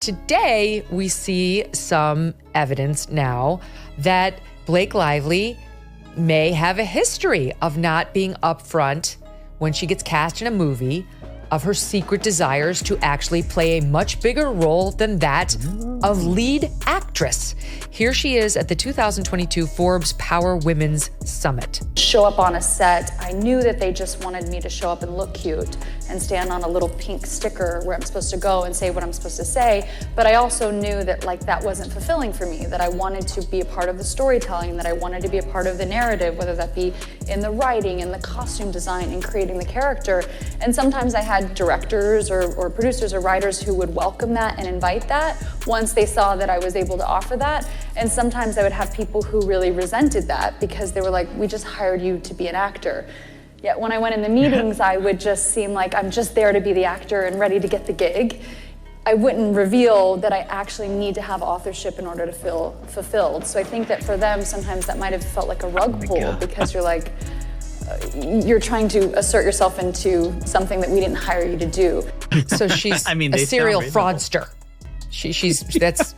Today, we see some evidence now that Blake Lively may have a history of not being upfront when she gets cast in a movie of her secret desires to actually play a much bigger role than that of lead actress. Here she is at the 2022 Forbes Power Women's Summit. Show up on a set, I knew that they just wanted me to show up and look cute and stand on a little pink sticker where I'm supposed to go and say what I'm supposed to say, but I also knew that that wasn't fulfilling for me, that I wanted to be a part of the storytelling, that I wanted to be a part of the narrative, whether that be in the writing, in the costume design, in creating the character. And sometimes I had directors or producers or writers who would welcome that and invite that once they saw that I was able to offer that. And sometimes I would have people who really resented that because they were like, we just hired you to be an actor. Yet when I went in the meetings, I would just seem like I'm just there to be the actor and ready to get the gig. I wouldn't reveal that I actually need to have authorship in order to feel fulfilled. So I think that for them, sometimes that might have felt like a rug pull because you're like, you're trying to assert yourself into something that we didn't hire you to do. So she's a serial fraudster.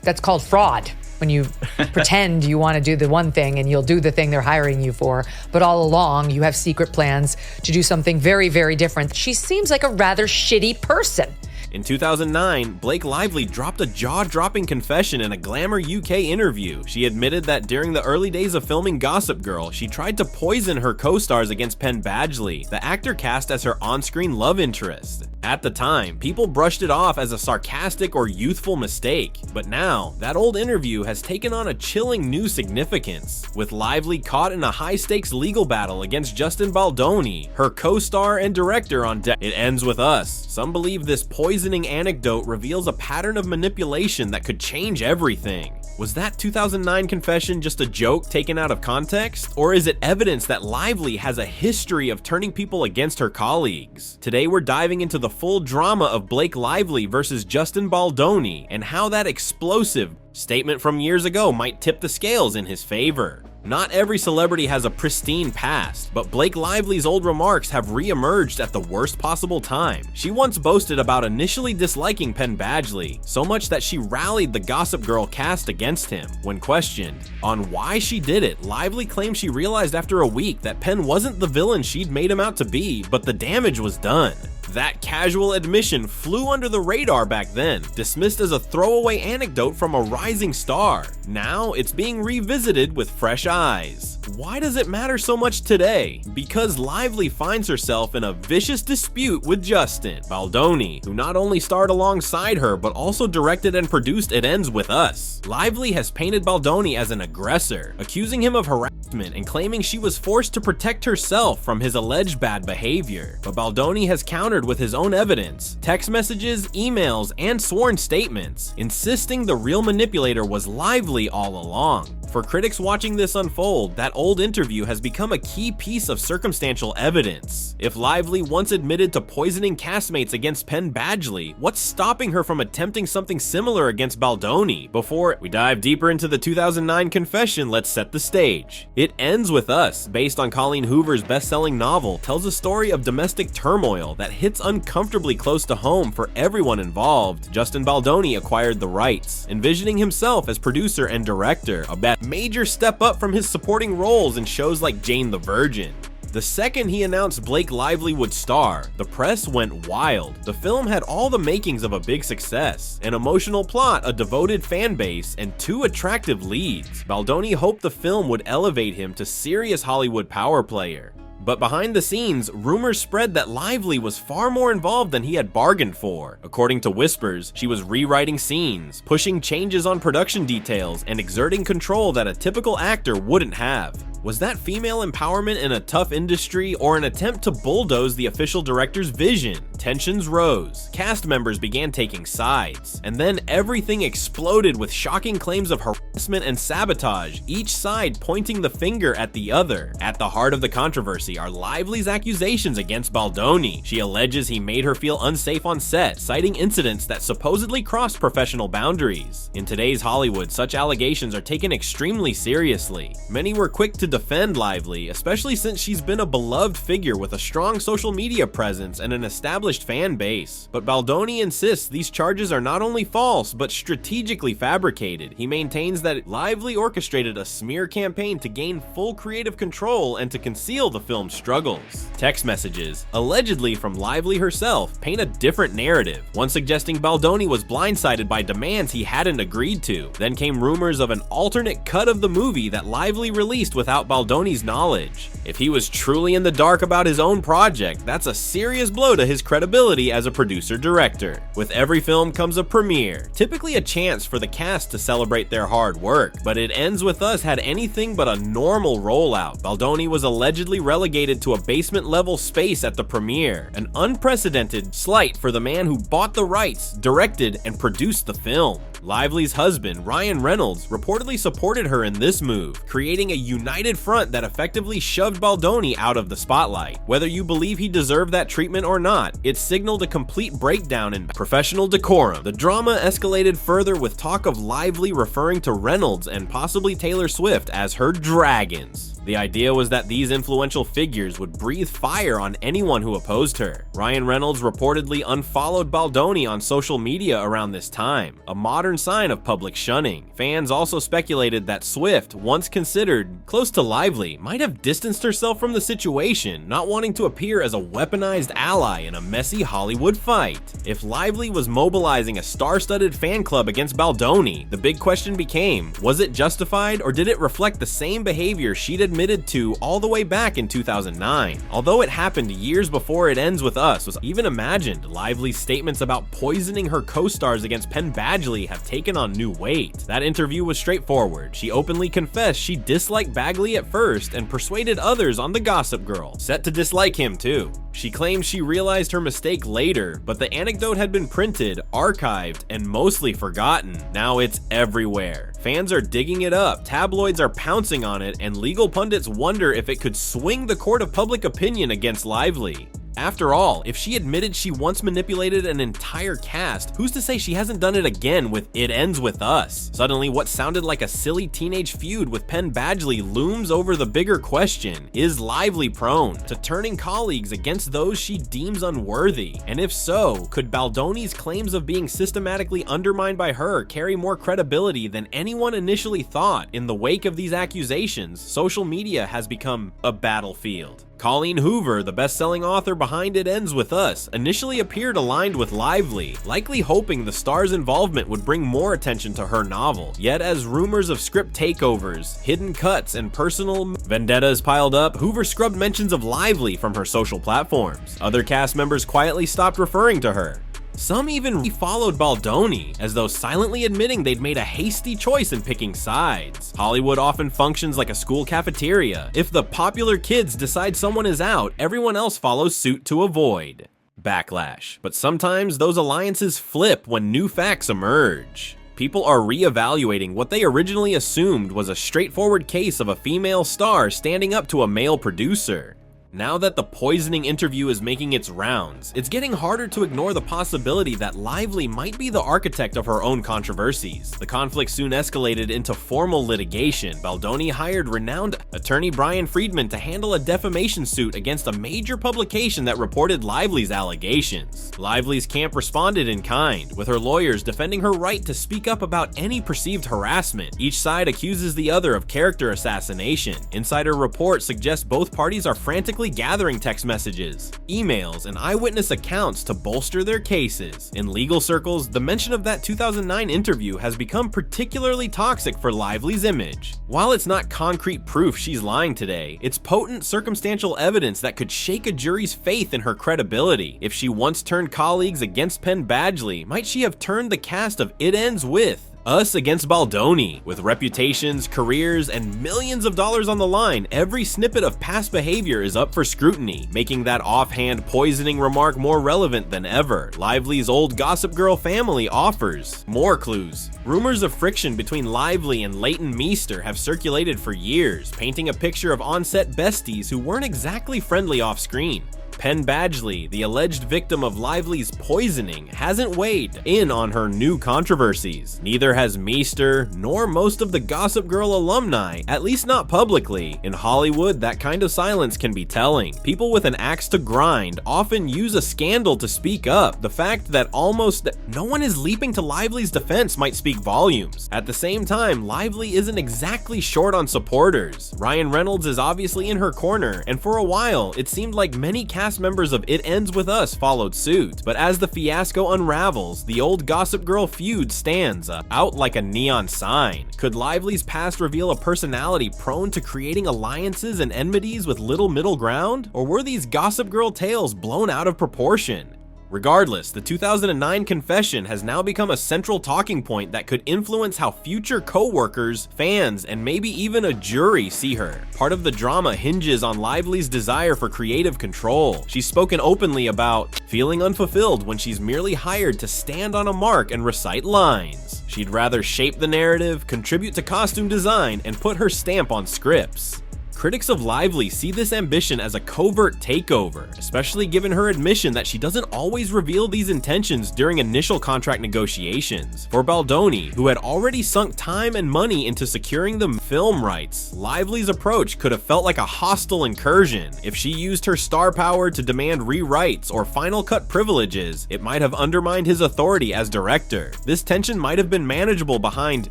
That's called fraud. When you pretend you want to do the one thing and you'll do the thing they're hiring you for, but all along you have secret plans to do something very, very different. She seems like a rather shitty person. In 2009, Blake Lively dropped a jaw-dropping confession in a Glamour UK interview. She admitted that during the early days of filming Gossip Girl, she tried to poison her co-stars against Penn Badgley, the actor cast as her on-screen love interest. At the time, people brushed it off as a sarcastic or youthful mistake, but now, that old interview has taken on a chilling new significance, with Lively caught in a high-stakes legal battle against Justin Baldoni, her co-star and director on deck. It ends with us. Some believe this poisoning anecdote reveals a pattern of manipulation that could change everything. Was that 2009 confession just a joke taken out of context? Or is it evidence that Lively has a history of turning people against her colleagues? Today we're diving into the full drama of Blake Lively versus Justin Baldoni and how that explosive statement from years ago might tip the scales in his favor. Not every celebrity has a pristine past, but Blake Lively's old remarks have re-emerged at the worst possible time. She once boasted about initially disliking Penn Badgley, so much that she rallied the Gossip Girl cast against him. When questioned on why she did it, Lively claimed she realized after a week that Penn wasn't the villain she'd made him out to be, but the damage was done. That casual admission flew under the radar back then, dismissed as a throwaway anecdote from a rising star. Now, it's being revisited with fresh eyes. Why does it matter so much today? Because Lively finds herself in a vicious dispute with Justin Baldoni, who not only starred alongside her, but also directed and produced It Ends With Us. Lively has painted Baldoni as an aggressor, accusing him of harassment and claiming she was forced to protect herself from his alleged bad behavior. But Baldoni has countered with his own evidence, text messages, emails, and sworn statements, insisting the real manipulator was Lively all along. For critics watching this unfold, that old interview has become a key piece of circumstantial evidence. If Lively once admitted to poisoning castmates against Penn Badgley, what's stopping her from attempting something similar against Baldoni? Before we dive deeper into the 2009 confession, let's set the stage. It Ends With Us, based on Colleen Hoover's best-selling novel, tells a story of domestic turmoil that hits uncomfortably close to home for everyone involved. Justin Baldoni acquired the rights, envisioning himself as producer and director, a major step up from his supporting roles in shows like Jane the Virgin. The second he announced Blake Lively would star, the press went wild. The film had all the makings of a big success, an emotional plot, a devoted fan base, and two attractive leads. Baldoni hoped the film would elevate him to serious Hollywood power player. But behind the scenes, rumors spread that Lively was far more involved than he had bargained for. According to whispers, she was rewriting scenes, pushing changes on production details, and exerting control that a typical actor wouldn't have. Was that female empowerment in a tough industry or an attempt to bulldoze the official director's vision? Tensions rose, cast members began taking sides, and then everything exploded with shocking claims of harassment and sabotage, each side pointing the finger at the other. At the heart of the controversy are Lively's accusations against Baldoni. She alleges he made her feel unsafe on set, citing incidents that supposedly crossed professional boundaries. In today's Hollywood, such allegations are taken extremely seriously. Many were quick to defend Lively, especially since she's been a beloved figure with a strong social media presence and an established fan base. But Baldoni insists these charges are not only false, but strategically fabricated. He maintains that Lively orchestrated a smear campaign to gain full creative control and to conceal the film's struggles. Text messages, allegedly from Lively herself, paint a different narrative, one suggesting Baldoni was blindsided by demands he hadn't agreed to. Then came rumors of an alternate cut of the movie that Lively released without Baldoni's knowledge. If he was truly in the dark about his own project, that's a serious blow to his credibility as a producer-director. With every film comes a premiere, typically a chance for the cast to celebrate their hard work, but It Ends With Us had anything but a normal rollout. Baldoni was allegedly relegated to a basement-level space at the premiere, an unprecedented slight for the man who bought the rights, directed, and produced the film. Lively's husband, Ryan Reynolds, reportedly supported her in this move, creating a united front that effectively shoved Baldoni out of the spotlight. Whether you believe he deserved that treatment or not, it signaled a complete breakdown in professional decorum. The drama escalated further with talk of Lively referring to Reynolds and possibly Taylor Swift as her dragons. The idea was that these influential figures would breathe fire on anyone who opposed her. Ryan Reynolds reportedly unfollowed Baldoni on social media around this time, a modern sign of public shunning. Fans also speculated that Swift, once considered close to Lively, might have distanced herself from the situation, not wanting to appear as a weaponized ally in a messy Hollywood fight. If Lively was mobilizing a star-studded fan club against Baldoni, the big question became, was it justified or did it reflect the same behavior she'd admitted to all the way back in 2009. Although it happened years before It Ends With Us was even imagined, Lively's statements about poisoning her co-stars against Penn Badgley have taken on new weight. That interview was straightforward. She openly confessed she disliked Badgley at first and persuaded others on the Gossip Girl, set to dislike him too. She claims she realized her mistake later, but the anecdote had been printed, archived, and mostly forgotten. Now it's everywhere. Fans are digging it up, tabloids are pouncing on it, and legal pundits wonder if it could swing the court of public opinion against Lively. After all, if she admitted she once manipulated an entire cast, who's to say she hasn't done it again with It Ends With Us? Suddenly, what sounded like a silly teenage feud with Penn Badgley looms over the bigger question: is Lively prone to turning colleagues against those she deems unworthy? And if so, could Baldoni's claims of being systematically undermined by her carry more credibility than anyone initially thought? In the wake of these accusations, social media has become a battlefield. Colleen Hoover, the best-selling author behind It Ends With Us, initially appeared aligned with Lively, likely hoping the star's involvement would bring more attention to her novel. Yet as rumors of script takeovers, hidden cuts, and personal vendettas piled up, Hoover scrubbed mentions of Lively from her social platforms. Other cast members quietly stopped referring to her. Some even followed Baldoni, as though silently admitting they'd made a hasty choice in picking sides. Hollywood often functions like a school cafeteria. If the popular kids decide someone is out, everyone else follows suit to avoid backlash. But sometimes those alliances flip when new facts emerge. People are re-evaluating what they originally assumed was a straightforward case of a female star standing up to a male producer. Now that the poisoning interview is making its rounds, it's getting harder to ignore the possibility that Lively might be the architect of her own controversies. The conflict soon escalated into formal litigation. Baldoni hired renowned attorney Brian Friedman to handle a defamation suit against a major publication that reported Lively's allegations. Lively's camp responded in kind, with her lawyers defending her right to speak up about any perceived harassment. Each side accuses the other of character assassination. Insider reports suggest both parties are frantically gathering text messages, emails, and eyewitness accounts to bolster their cases. In legal circles, the mention of that 2009 interview has become particularly toxic for Lively's image. While it's not concrete proof she's lying today, it's potent circumstantial evidence that could shake a jury's faith in her credibility. If she once turned colleagues against Penn Badgley, might she have turned the cast of It Ends With Us against Baldoni? With reputations, careers, and millions of dollars on the line, every snippet of past behavior is up for scrutiny, making that offhand poisoning remark more relevant than ever. Lively's old Gossip Girl family offers more clues. Rumors of friction between Lively and Leighton Meester have circulated for years, painting a picture of on-set besties who weren't exactly friendly off-screen. Penn Badgley, the alleged victim of Lively's poisoning, hasn't weighed in on her new controversies. Neither has Meester, nor most of the Gossip Girl alumni, at least not publicly. In Hollywood, that kind of silence can be telling. People with an axe to grind often use a scandal to speak up. The fact that almost no one is leaping to Lively's defense might speak volumes. At the same time, Lively isn't exactly short on supporters. Ryan Reynolds is obviously in her corner, and for a while, it seemed like many cast members of It Ends With Us followed suit. But as the fiasco unravels, the old Gossip Girl feud stands out like a neon sign. Could Lively's past reveal a personality prone to creating alliances and enmities with little middle ground? Or were these Gossip Girl tales blown out of proportion? Regardless, the 2009 confession has now become a central talking point that could influence how future co-workers, fans, and maybe even a jury see her. Part of the drama hinges on Lively's desire for creative control. She's spoken openly about feeling unfulfilled when she's merely hired to stand on a mark and recite lines. She'd rather shape the narrative, contribute to costume design, and put her stamp on scripts. Critics of Lively see this ambition as a covert takeover, especially given her admission that she doesn't always reveal these intentions during initial contract negotiations. For Baldoni, who had already sunk time and money into securing the film rights, Lively's approach could have felt like a hostile incursion. If she used her star power to demand rewrites or final cut privileges, it might have undermined his authority as director. This tension might have been manageable behind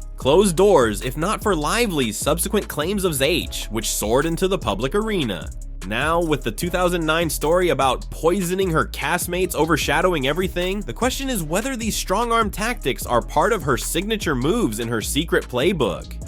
closed doors if not for Lively's subsequent claims of H, which soared into the public arena. Now, with the 2009 story about poisoning her castmates overshadowing everything, the question is whether these strong-arm tactics are part of her signature moves in her secret playbook.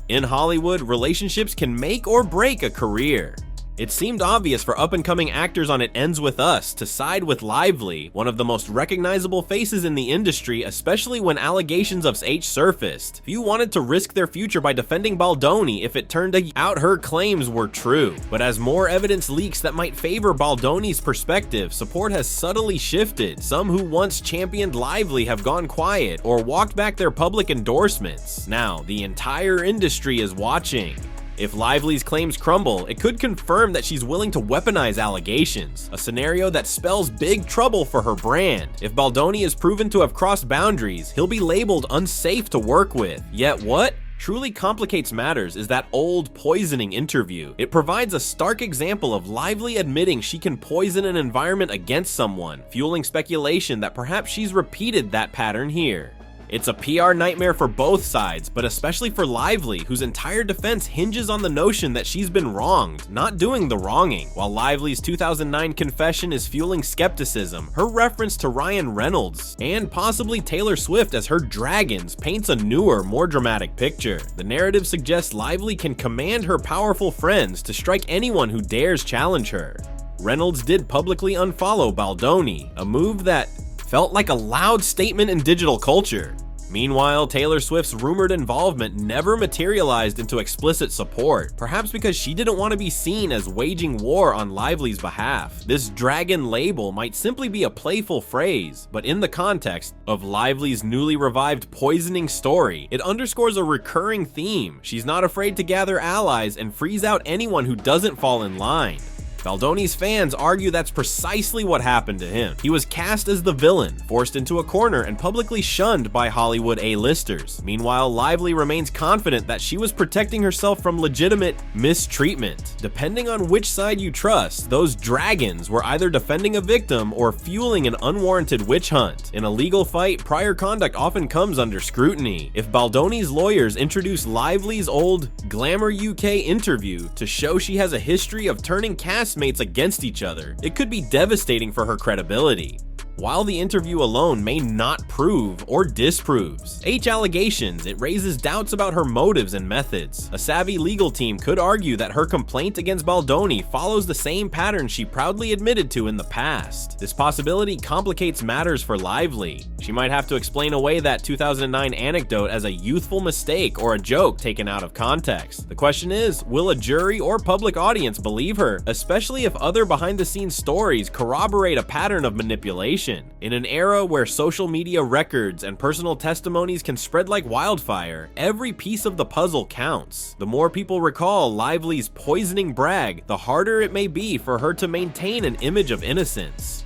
In Hollywood, relationships can make or break a career. It seemed obvious for up-and-coming actors on It Ends With Us to side with Lively, one of the most recognizable faces in the industry, especially when allegations of H surfaced. Few wanted to risk their future by defending Baldoni if it turned out her claims were true. But as more evidence leaks that might favor Baldoni's perspective, support has subtly shifted. Some who once championed Lively have gone quiet or walked back their public endorsements. Now, the entire industry is watching. If Lively's claims crumble, it could confirm that she's willing to weaponize allegations, a scenario that spells big trouble for her brand. If Baldoni is proven to have crossed boundaries, he'll be labeled unsafe to work with. Yet what truly complicates matters is that old poisoning interview. It provides a stark example of Lively admitting she can poison an environment against someone, fueling speculation that perhaps she's repeated that pattern here. It's a PR nightmare for both sides, but especially for Lively, whose entire defense hinges on the notion that she's been wronged, not doing the wronging. While Lively's 2009 confession is fueling skepticism, her reference to Ryan Reynolds and possibly Taylor Swift as her dragons paints a newer, more dramatic picture. The narrative suggests Lively can command her powerful friends to strike anyone who dares challenge her. Reynolds did publicly unfollow Baldoni, a move that felt like a loud statement in digital culture. Meanwhile, Taylor Swift's rumored involvement never materialized into explicit support, perhaps because she didn't want to be seen as waging war on Lively's behalf. This dragon label might simply be a playful phrase, but in the context of Lively's newly revived poisoning story, it underscores a recurring theme. She's not afraid to gather allies and freeze out anyone who doesn't fall in line. Baldoni's fans argue that's precisely what happened to him. He was cast as the villain, forced into a corner, and publicly shunned by Hollywood A-listers. Meanwhile, Lively remains confident that she was protecting herself from legitimate mistreatment. Depending on which side you trust, those dragons were either defending a victim or fueling an unwarranted witch hunt. In a legal fight, prior conduct often comes under scrutiny. If Baldoni's lawyers introduce Lively's old Glamour UK interview to show she has a history of turning castmates against each other, it could be devastating for her credibility. While the interview alone may not prove or disproves H allegations, it raises doubts about her motives and methods. A savvy legal team could argue that her complaint against Baldoni follows the same pattern she proudly admitted to in the past. This possibility complicates matters for Lively. She might have to explain away that 2009 anecdote as a youthful mistake or a joke taken out of context. The question is, will a jury or public audience believe her, especially if other behind-the-scenes stories corroborate a pattern of manipulation? information. In an era where social media records and personal testimonies can spread like wildfire, every piece of the puzzle counts. The more people recall Lively's poisoning brag, the harder it may be for her to maintain an image of innocence.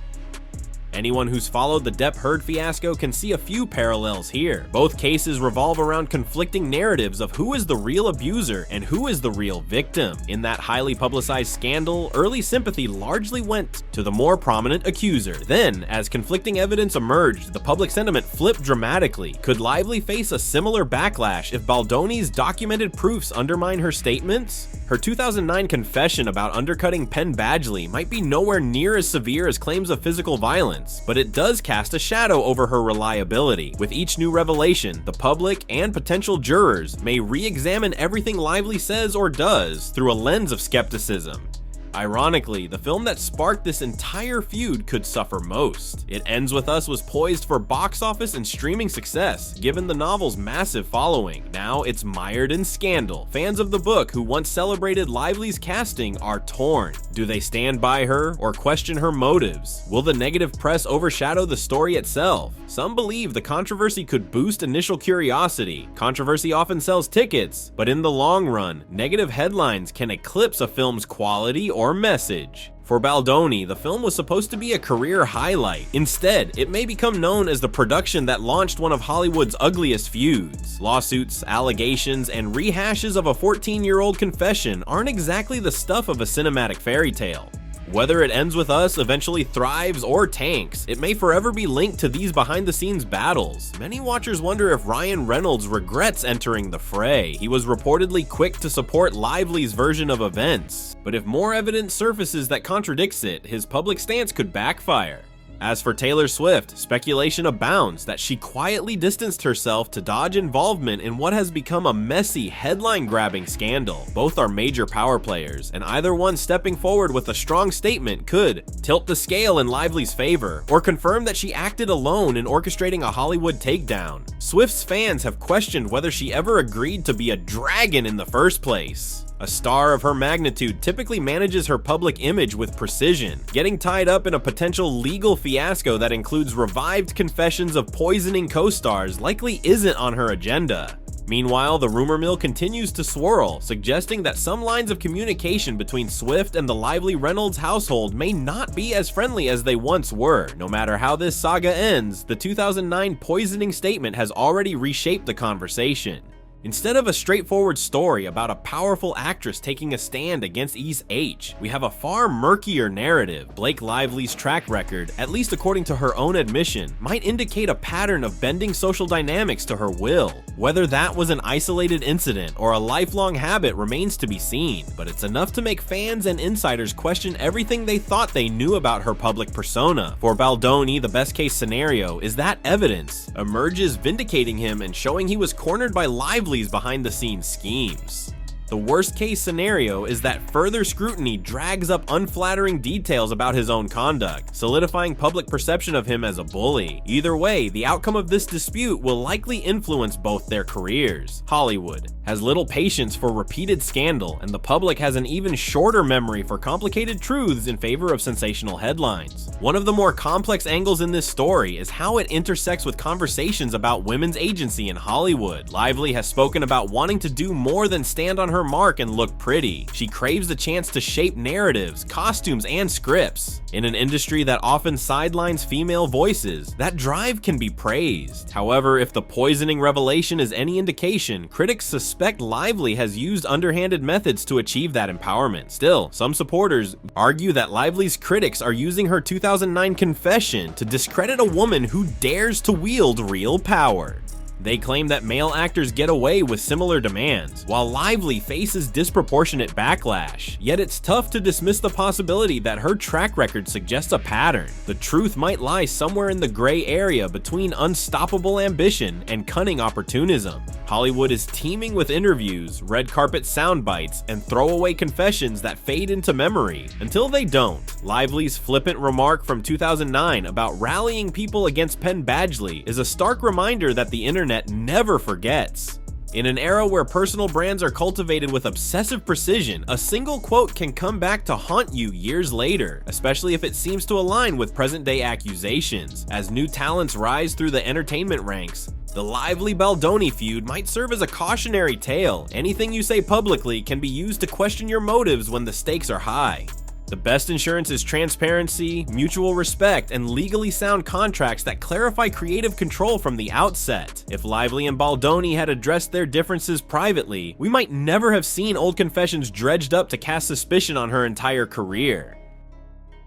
Anyone who's followed the Depp Heard fiasco can see a few parallels here. Both cases revolve around conflicting narratives of who is the real abuser and who is the real victim. In that highly publicized scandal, early sympathy largely went to the more prominent accuser. Then, as conflicting evidence emerged, the public sentiment flipped dramatically. Could Lively face a similar backlash if Baldoni's documented proofs undermine her statements? Her 2009 confession about undercutting Penn Badgley might be nowhere near as severe as claims of physical violence, but it does cast a shadow over her reliability. With each new revelation, the public and potential jurors may re-examine everything Lively says or does through a lens of skepticism. Ironically, the film that sparked this entire feud could suffer most. It Ends With Us was poised for box office and streaming success, given the novel's massive following. Now it's mired in scandal. Fans of the book who once celebrated Lively's casting are torn. Do they stand by her or question her motives? Will the negative press overshadow the story itself? Some believe the controversy could boost initial curiosity. Controversy often sells tickets, but in the long run, negative headlines can eclipse a film's quality or message. For Baldoni, the film was supposed to be a career highlight. Instead, it may become known as the production that launched one of Hollywood's ugliest feuds. Lawsuits, allegations, and rehashes of a 14-year-old confession aren't exactly the stuff of a cinematic fairy tale. Whether It Ends With Us eventually thrives or tanks, it may forever be linked to these behind-the-scenes battles. Many watchers wonder if Ryan Reynolds regrets entering the fray. He was reportedly quick to support Lively's version of events, but if more evidence surfaces that contradicts it, his public stance could backfire. As for Taylor Swift, speculation abounds that she quietly distanced herself to dodge involvement in what has become a messy, headline-grabbing scandal. Both are major power players, and either one stepping forward with a strong statement could tilt the scale in Lively's favor, or confirm that she acted alone in orchestrating a Hollywood takedown. Swift's fans have questioned whether she ever agreed to be a dragon in the first place. A star of her magnitude typically manages her public image with precision. Getting tied up in a potential legal fiasco that includes revived confessions of poisoning co-stars likely isn't on her agenda. Meanwhile, the rumor mill continues to swirl, suggesting that some lines of communication between Swift and the Lively Reynolds household may not be as friendly as they once were. No matter how this saga ends, the 2009 poisoning statement has already reshaped the conversation. Instead of a straightforward story about a powerful actress taking a stand against East H, we have a far murkier narrative. Blake Lively's track record, at least according to her own admission, might indicate a pattern of bending social dynamics to her will. Whether that was an isolated incident or a lifelong habit remains to be seen, but it's enough to make fans and insiders question everything they thought they knew about her public persona. For Baldoni, the best case scenario is that evidence emerges vindicating him and showing he was cornered by Lively behind-the-scenes schemes. The worst-case scenario is that further scrutiny drags up unflattering details about his own conduct, solidifying public perception of him as a bully. Either way, the outcome of this dispute will likely influence both their careers. Hollywood has little patience for repeated scandal, and the public has an even shorter memory for complicated truths in favor of sensational headlines. One of the more complex angles in this story is how it intersects with conversations about women's agency in Hollywood. Lively has spoken about wanting to do more than stand on her mark and look pretty. She craves the chance to shape narratives, costumes, and scripts. In an industry that often sidelines female voices, that drive can be praised. However, if the poisoning revelation is any indication, critics suspect Lively has used underhanded methods to achieve that empowerment. Still, some supporters argue that Lively's critics are using her 2009 confession to discredit a woman who dares to wield real power. They claim that male actors get away with similar demands, while Lively faces disproportionate backlash. Yet it's tough to dismiss the possibility that her track record suggests a pattern. The truth might lie somewhere in the gray area between unstoppable ambition and cunning opportunism. Hollywood is teeming with interviews, red carpet sound bites, and throwaway confessions that fade into memory. Until they don't, Lively's flippant remark from 2009 about rallying people against Penn Badgley is a stark reminder that the internet never forgets. In an era where personal brands are cultivated with obsessive precision, a single quote can come back to haunt you years later, especially if it seems to align with present-day accusations. As new talents rise through the entertainment ranks, the Lively Baldoni feud might serve as a cautionary tale. Anything you say publicly can be used to question your motives when the stakes are high. The best insurance is transparency, mutual respect, and legally sound contracts that clarify creative control from the outset. If Lively and Baldoni had addressed their differences privately, we might never have seen old confessions dredged up to cast suspicion on her entire career.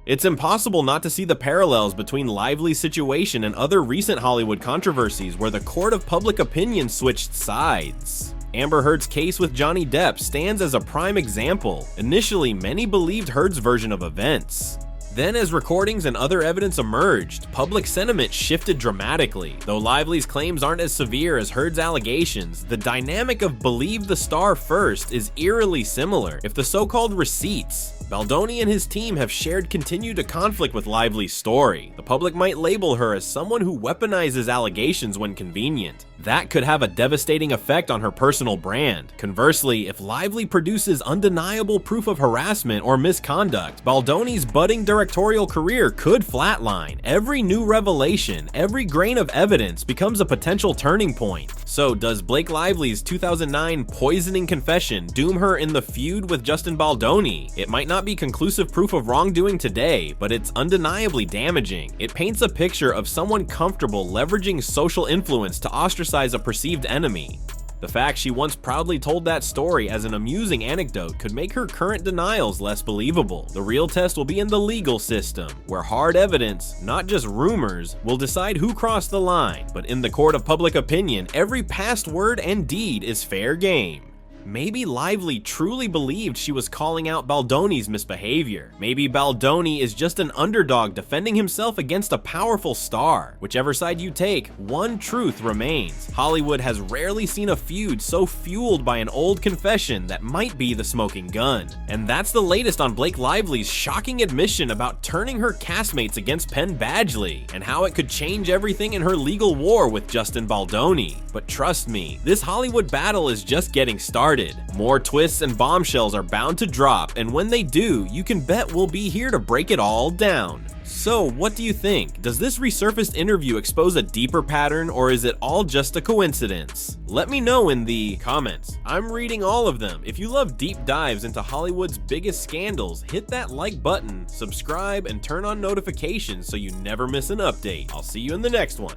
It's impossible not to see the parallels between Lively's situation and other recent Hollywood controversies where the court of public opinion switched sides. Amber Heard's case with Johnny Depp stands as a prime example. Initially, many believed Heard's version of events. Then, as recordings and other evidence emerged, public sentiment shifted dramatically. Though Lively's claims aren't as severe as Heard's allegations, the dynamic of believe the star first is eerily similar. If the so-called receipts Baldoni and his team have shared continue to conflict with Lively's story, the public might label her as someone who weaponizes allegations when convenient. That could have a devastating effect on her personal brand. Conversely, if Lively produces undeniable proof of harassment or misconduct, Baldoni's budding directorial career could flatline. Every new revelation, every grain of evidence becomes a potential turning point. So, does Blake Lively's 2009 poisoning confession doom her in the feud with Justin Baldoni? It might not be conclusive proof of wrongdoing today, but it's undeniably damaging. It paints a picture of someone comfortable leveraging social influence to ostracize a perceived enemy. The fact she once proudly told that story as an amusing anecdote could make her current denials less believable. The real test will be in the legal system, where hard evidence, not just rumors, will decide who crossed the line. But in the court of public opinion, every past word and deed is fair game. Maybe Lively truly believed she was calling out Baldoni's misbehavior. Maybe Baldoni is just an underdog defending himself against a powerful star. Whichever side you take, one truth remains. Hollywood has rarely seen a feud so fueled by an old confession that might be the smoking gun. And that's the latest on Blake Lively's shocking admission about turning her castmates against Penn Badgley, and how it could change everything in her legal war with Justin Baldoni. But trust me, this Hollywood battle is just getting started. More twists and bombshells are bound to drop, and when they do, you can bet we'll be here to break it all down. So, what do you think? Does this Resurfaced interview expose a deeper pattern, or is it all just a coincidence? Let me know in the comments. I'm reading all of them. If you love deep dives into Hollywood's biggest scandals, hit that like button, subscribe, and turn on notifications so you never miss an update. I'll see you in the next one.